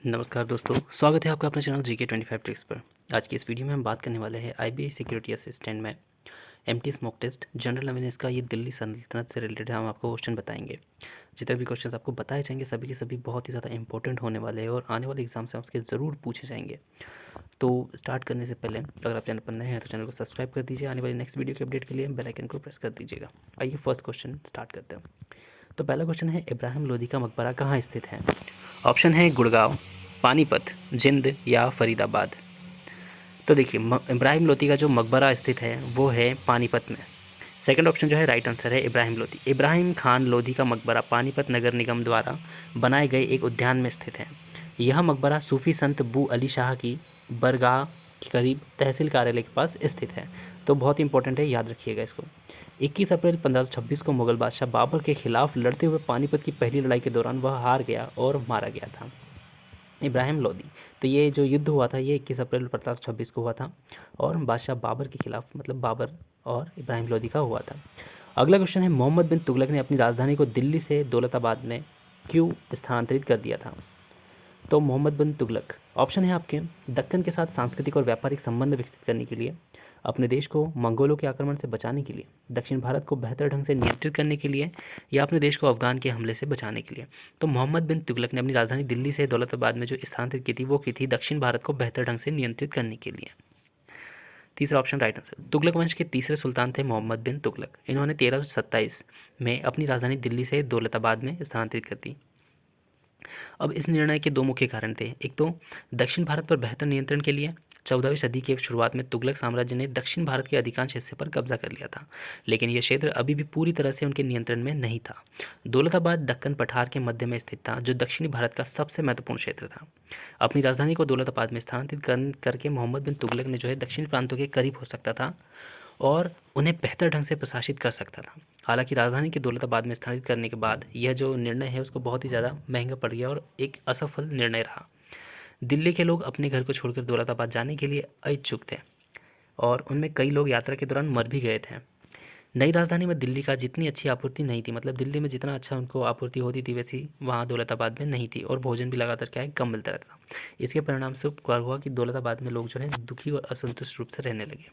नमस्कार दोस्तों, स्वागत है आपका अपने चैनल जीके 25 ट्रिक्स पर। आज की इस वीडियो में हम बात करने वाले हैं आईबीआई सिक्योरिटी असिस्टेंट में MTS mock test general awareness का। ये दिल्ली सल्तनत से रिलेटेड हम आपको क्वेश्चन बताएंगे। जितने भी क्वेश्चन आपको बताए जाएंगे सभी के सभी बहुत ही ज़्यादा इंपॉर्टेंट होने वाले हैं और आने वाले एग्जाम से आपके ज़रूर पूछे जाएंगे। तो स्टार्ट करने से पहले अगर आप चैनल पर नए हैं तो चैनल को सब्सक्राइब कर दीजिए। आने वाली नेक्स्ट वीडियो के अपडेट के लिए बेल आइकन को प्रेस कर दीजिएगा। आइए फर्स्ट क्वेश्चन स्टार्ट करते हैं। तो पहला क्वेश्चन है, इब्राहिम लोदी का मकबरा कहाँ स्थित है? ऑप्शन है गुड़गांव, पानीपत, जिंद या फरीदाबाद। तो देखिए, इब्राहिम लोदी का जो मकबरा स्थित है वो है पानीपत में। सेकंड ऑप्शन जो है राइट आंसर है इब्राहिम लोदी। इब्राहिम खान लोदी का मकबरा पानीपत नगर निगम द्वारा बनाए गए एक उद्यान में स्थित है। यह मकबरा सूफी संत बू अली शाह की बरगाह के करीब तहसील कार्यालय के पास स्थित है। तो बहुत इंपॉर्टेंट है, याद रखिएगा इसको। 21 अप्रैल 1526 को मुगल बादशाह बाबर के खिलाफ लड़ते हुए पानीपत की पहली लड़ाई के दौरान वह हार गया और मारा गया था। इब्राहिम लोदी। तो ये जो युद्ध हुआ था ये 21 अप्रैल 1526 को हुआ था और बादशाह बाबर के खिलाफ, मतलब बाबर और इब्राहिम लोदी का हुआ था। अगला क्वेश्चन है, मोहम्मद बिन तुगलक ने अपनी राजधानी को दिल्ली से दौलताबाद में क्यों स्थानांतरित कर दिया था? तो मोहम्मद बिन तुगलक, ऑप्शन है आपके दक्कन के साथ सांस्कृतिक और व्यापारिक संबंध विकसित करने के लिए, अपने देश को मंगोलों के आक्रमण से बचाने के लिए, दक्षिण भारत को बेहतर ढंग से नियंत्रित करने के लिए या अपने देश को अफगान के हमले से बचाने के लिए। तो मोहम्मद बिन तुगलक ने अपनी राजधानी दिल्ली से दौलताबाद में जो स्थानांतरित की थी वो की थी दक्षिण भारत को बेहतर ढंग से नियंत्रित करने के लिए। तीसरा ऑप्शन राइट आंसर। तुगलक वंश के तीसरे सुल्तान थे मोहम्मद बिन तुगलक। इन्होंने 1327 में अपनी राजधानी दिल्ली से दौलताबाद में स्थानांतरित कर दी। अब इस निर्णय के दो मुख्य कारण थे। एक तो दक्षिण भारत पर बेहतर नियंत्रण के लिए 14वीं सदी के शुरुआत में तुगलक साम्राज्य ने दक्षिण भारत के अधिकांश हिस्से पर कब्जा कर लिया था, लेकिन यह क्षेत्र अभी भी पूरी तरह से उनके नियंत्रण में नहीं था। दौलताबाद दक्कन पठार के मध्य में स्थित था, जो दक्षिणी भारत का सबसे महत्वपूर्ण क्षेत्र था। अपनी राजधानी को दौलताबाद में स्थानांतरित करके मोहम्मद बिन तुगलक ने जो है दक्षिणी प्रांतों के करीब हो सकता था और उन्हें बेहतर ढंग से प्रशासित कर सकता था। हालांकि राजधानी के दौलताबाद में स्थानांतरित करने के बाद यह जो निर्णय है उसको बहुत ही ज़्यादा महंगा पड़ गया और एक असफल निर्णय रहा। दिल्ली के लोग अपने घर को छोड़कर दौलताबाद जाने के लिए अइच्छुक थे और उनमें कई लोग यात्रा के दौरान मर भी गए थे। नई राजधानी में दिल्ली का जितनी अच्छी आपूर्ति नहीं थी, मतलब दिल्ली में जितना अच्छा उनको आपूर्ति होती थी वैसी वहाँ दौलताबाद में नहीं थी और भोजन भी लगातार क्या है कम मिलता रहता था। इसके परिणाम स्वरूप क्या हुआ कि दौलताबाद में लोग जो है दुखी और असंतुष्ट रूप से रहने लगे।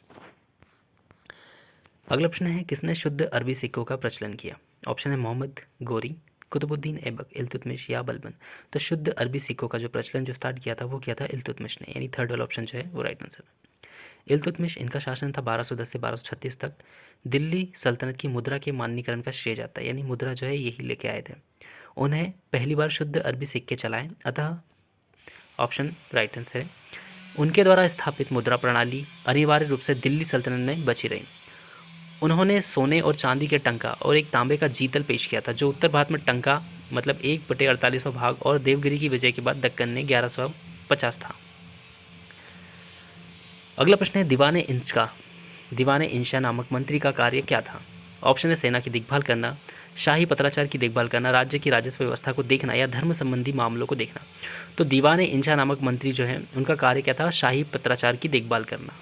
अगला प्रश्न है, किसने शुद्ध अरबी सिक्कों का प्रचलन किया? ऑप्शन है मोहम्मद गोरी, कुतुबुद्दीन ऐबक, इल्तुतमिश या बलबन। तो शुद्ध अरबी सिक्कों का जो प्रचलन जो स्टार्ट किया था वो किया था इल्तुतमिश ने, यानी थर्ड वाला ऑप्शन जो है वो राइट आंसर है। इल्तुतमिश, इनका शासन था 1210 से 1236 तक। दिल्ली सल्तनत की मुद्रा के मानकीकरण का श्रेय जाता है, यानी मुद्रा जो है यही लेके आए थे। उन्हें पहली बार शुद्ध अरबी सिक्के चलाए, अतः ऑप्शन राइट आंसर है। उनके द्वारा स्थापित मुद्रा प्रणाली अनिवार्य रूप से दिल्ली सल्तनत में बची रही। उन्होंने सोने और चांदी के टंका और एक तांबे का जीतल पेश किया था, जो उत्तर भारत में टंका मतलब 1/48वां भाग और देवगिरी की विजय के बाद दक्कन ने 1150 था। अगला प्रश्न है, दीवाने इंशा नामक मंत्री का कार्य क्या था? ऑप्शन है सेना की देखभाल करना, शाही पत्राचार की देखभाल करना, राज्य की राजस्व व्यवस्था को देखना या धर्म संबंधी मामलों को देखना। तो दीवाने इंशा नामक मंत्री जो है उनका कार्य क्या था? शाही पत्राचार की देखभाल करना।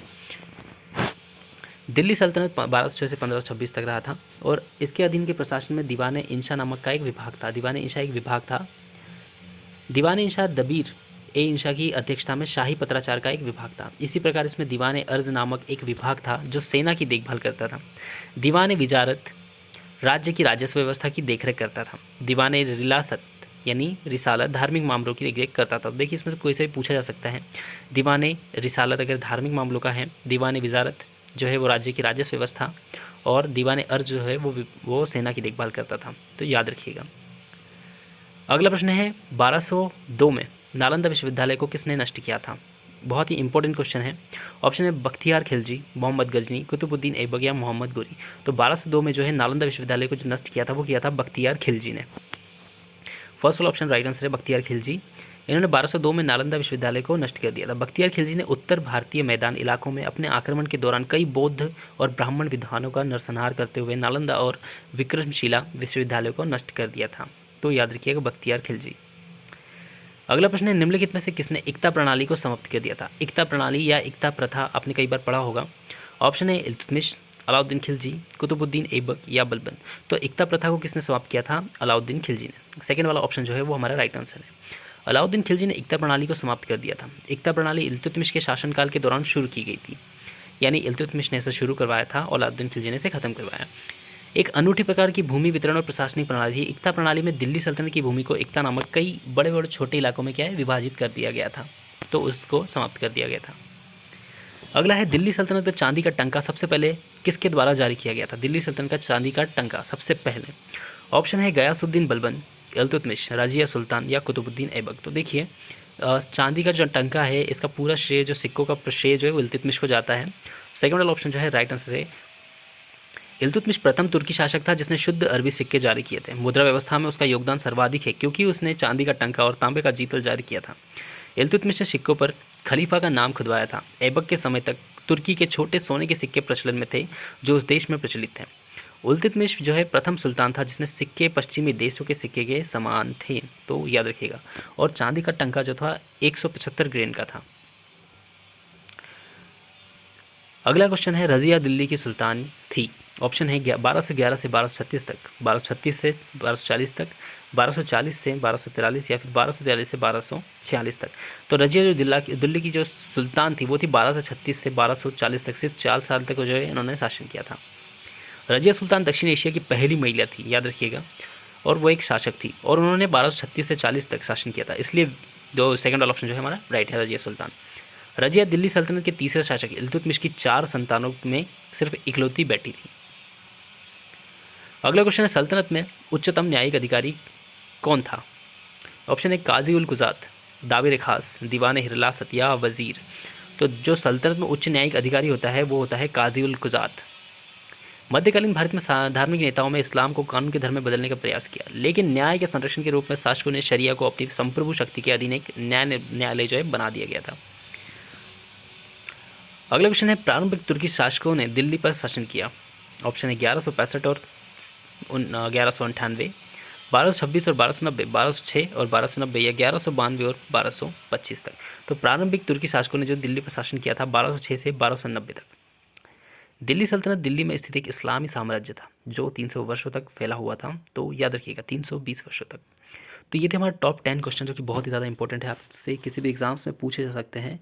दिल्ली सल्तनत 1206 से 1526 तक रहा था और इसके अधीन के प्रशासन में दीवाने इंशा नामक का एक विभाग था। दीवाने इंशा एक विभाग था। दीवाने इंशा दबीर ए इंशा की अध्यक्षता में शाही पत्राचार का एक विभाग था। इसी प्रकार इसमें दीवाने अर्ज नामक एक विभाग था जो सेना की देखभाल करता था। दीवाने विजारत राज्य की राजस्व व्यवस्था की देखरेख करता था। दीवाने रिलासत यानी रिसालत धार्मिक मामलों की देखरेख करता था। देखिए, इसमें से कोई से भी पूछा जा सकता है। दीवाने रिसालत अगर धार्मिक मामलों का है, दीवाने विजारत जो है वो राज्य की राजस्व व्यवस्था और दीवाने अर्ज जो है वो सेना की देखभाल करता था। तो याद रखिएगा। अगला प्रश्न है, 1202 में नालंदा विश्वविद्यालय को किसने नष्ट किया था? बहुत ही इंपॉर्टेंट क्वेश्चन है। ऑप्शन है बख्तियार खिलजी, मोहम्मद गजनी, कुतुबुद्दीन ऐबक या मोहम्मद गोरी। तो 1202 में जो है नालंदा विश्वविद्यालय को जो नष्ट किया था वो किया था बख्तियार खिलजी ने। फर्स्ट वाला ऑप्शन राइट आंसर है बख्तियार खिलजी। इन्होंने 1202 में नालंदा विश्वविद्यालय को नष्ट कर दिया था। बख्तियार खिलजी ने उत्तर भारतीय मैदान इलाकों में अपने आक्रमण के दौरान कई बौद्ध और ब्राह्मण विद्वानों का नरसंहार करते हुए नालंदा और विक्रमशिला विश्वविद्यालय को नष्ट कर दिया था। तो याद रखिएगा बख्तियार खिलजी। अगला प्रश्न है, निम्नलिखित में से किसने इक्ता प्रणाली को समाप्त कर दिया था? इक्ता प्रणाली या इक्ता प्रथा आपने कई बार पढ़ा होगा। ऑप्शन है इल्तुतमिश, अलाउद्दीन खिलजी, कुतुबुद्दीन ऐबक या बलबन। तो इक्ता प्रथा को किसने समाप्त किया था? अलाउद्दीन खिलजी ने। सेकंड वाला ऑप्शन जो है वो हमारा राइट आंसर है। अलाउद्दीन खिलजी ने इक्ता प्रणाली को समाप्त कर दिया था। इक्ता प्रणाली इल्तुतमिश के शासनकाल के दौरान शुरू की गई थी, यानी इल्तुतमिश ने इसे शुरू करवाया था और अलाउद्दीन खिलजी ने इसे खत्म करवाया। एक अनूठी प्रकार की भूमि वितरण और प्रशासनिक प्रणाली थी। इक्ता प्रणाली में दिल्ली सल्तनत की भूमि को इक्ता नामक कई बड़े बड़े छोटे इलाकों में क्या है विभाजित कर दिया गया था, तो उसको समाप्त कर दिया गया था। अगला है दिल्ली सल्तनत में चांदी का टंका सबसे पहले किसके द्वारा जारी किया गया था? दिल्ली सल्तनत का चांदी का टंका सबसे पहले, ऑप्शन है गयासुद्दीन बलबन, इल्तुतमिश, रजिया सुल्तान या कुतुबुद्दीन ऐबक। तो देखिए चांदी का जो टंका है इसका पूरा श्रेय, जो सिक्कों का श्रेय जो है वो इल्तुतमिश को जाता है। सेकंड वाला ऑप्शन जो है राइट आंसर है। इल्तुतमिश प्रथम तुर्की शासक था जिसने शुद्ध अरबी सिक्के जारी किए थे। मुद्रा व्यवस्था में उसका योगदान सर्वाधिक है क्योंकि उसने चांदी का टंका और तांबे का जीतल जारी किया था। इल्तुतमिश ने सिक्कों पर खलीफा का नाम खुदवाया था। ऐबक के समय तक तुर्की के छोटे सोने के सिक्के प्रचलन में थे जो उस देश में प्रचलित थे। इल्तुतमिश जो है प्रथम सुल्तान था जिसने सिक्के पश्चिमी देशों के सिक्के के समान थे, तो याद रखिएगा। और चांदी का टंका जो था 175 ग्रेन का था। अगला क्वेश्चन है रजिया दिल्ली की सुल्तान थी। ऑप्शन है 1211 से 1236 तक, 1236 से 1240 तक, 1240 से 1243 या फिर 1243 से 1246 तक। तो रजिया जो दिल्ली की जो सुल्तान थी वो थी 1236 से 1240 तक, सिर्फ 4 साल तक जो है इन्होंने शासन किया था। रजिया सुल्तान दक्षिण एशिया की पहली महिला थी, याद रखिएगा, और वो एक शासक थी और उन्होंने 1236 से 40 तक शासन किया था, इसलिए जो सेकंड वाला ऑप्शन जो है हमारा राइट है, रजिया सुल्तान। रजिया दिल्ली सल्तनत के तीसरे शासक इल्तुतमिश की 4 संतानों में सिर्फ इकलौती बेटी थी। अगला क्वेश्चन है सल्तनत में उच्चतम न्यायिक अधिकारी कौन था? ऑप्शन है काजी उल कुजात, दाविर खास, दीवान हिरलासत या वजीर। तो जो सल्तनत में उच्च न्यायिक अधिकारी होता है वो होता है काजी उल कुजात। मध्यकालीन भारत में धार्मिक नेताओं में इस्लाम को कानून के धर्म में बदलने का प्रयास किया, लेकिन न्याय के संरक्षण के रूप में शासकों ने शरिया को अपनी संप्रभु शक्ति के अधीन एक न्यायालय जो है बना दिया गया था। अगला क्वेश्चन है प्रारंभिक तुर्की शासकों ने दिल्ली पर शासन किया। ऑप्शन है 1165 और 1198, 1226 और 1290, 1206 और 1290 या 1192 और 1225 तक। तो प्रारंभिक तुर्की शासकों ने जो दिल्ली पर शासन किया था 1206 से 1290 तक। दिल्ली सल्तनत दिल्ली में स्थित एक इस्लामी साम्राज्य था जो 300 वर्षों तक फैला हुआ था, तो याद रखिएगा 320 वर्षों तक। तो ये थे हमारे टॉप 10 क्वेश्चन जो कि बहुत ही ज़्यादा इंपॉर्टेंट है, आपसे किसी भी एग्जाम्स में पूछे जा सकते हैं।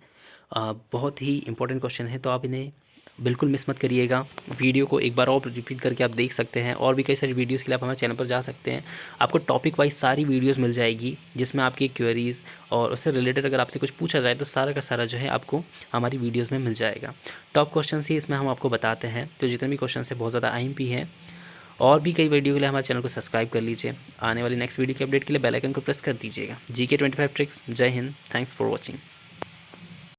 बहुत ही इंपॉर्टेंट क्वेश्चन है, तो आप इन्हें बिल्कुल मिस मत करिएगा। वीडियो को एक बार और रिपीट करके आप देख सकते हैं, और भी कई सारी वीडियोस के लिए आप हमारे चैनल पर जा सकते हैं। आपको टॉपिक वाइज सारी वीडियोस मिल जाएगी जिसमें आपकी क्वेरीज़ और उससे रिलेटेड अगर आपसे कुछ पूछा जाए तो सारा का सारा जो है आपको हमारी वीडियोज़ में मिल जाएगा। टॉप क्वेश्चन ही इसमें हम आपको बताते हैं, तो जितने भी क्वेश्चन है बहुत ज़्यादा IMP हैं। और भी कई वीडियो के लिए हमारे चैनल को सब्सक्राइब कर लीजिए। आने वाली नेक्स्ट वीडियो के अपडेट के लिए बेल आइकन को प्रेस कर दीजिएगा। GK 25 tricks. जय हिंद, थैंक्स फॉर वॉचिंग।